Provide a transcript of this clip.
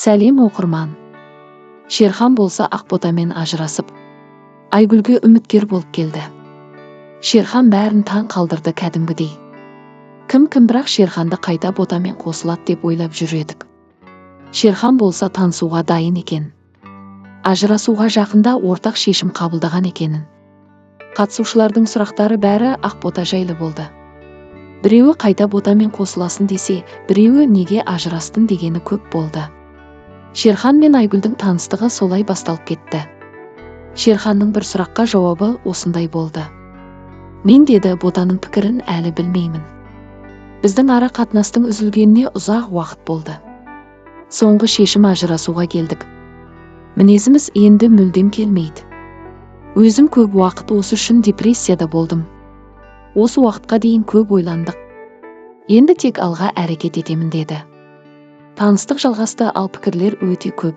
Сәлем оқырман. Шерхан болса Ақботамен ажырасып, Айгүлге үміткер болып келді. Шерхан бәрін таң қалдырды кәдімгідей. Кім бірақ Шерханды қайта Ботамен қосылады деп ойлап жүр едік. Шерхан болса танысуға дайын екен. Ажырасуға жақында ортақ шешім қабылдаған екенін. Қатысушылардың сұрақтары бәрі Ақбота жайлы болды. Біреуі қайта Ботамен қосыласын десе, біреуі неге ажырастың дегені көп болды. Шерхан мен Айгүлдің таныстығы солай басталып кетті. Шерханның бір сұраққа жауабы осындай болды. Мен деді, Ботаның пікірін әлі білмеймін. Біздің ара қатынастың үзілгеніне ұзақ уақыт болды. Соңғы шешім ажырасуға келдік. Мінезіміз енді мүлдем келмейді. Өзім көп уақыт осы үшін депрессияда болдым. Осы уақытқа дейін көп ойландық. Енді тек алға әрекет етемін деді. Таныстық жалғасты, ал пікірлер өте көп.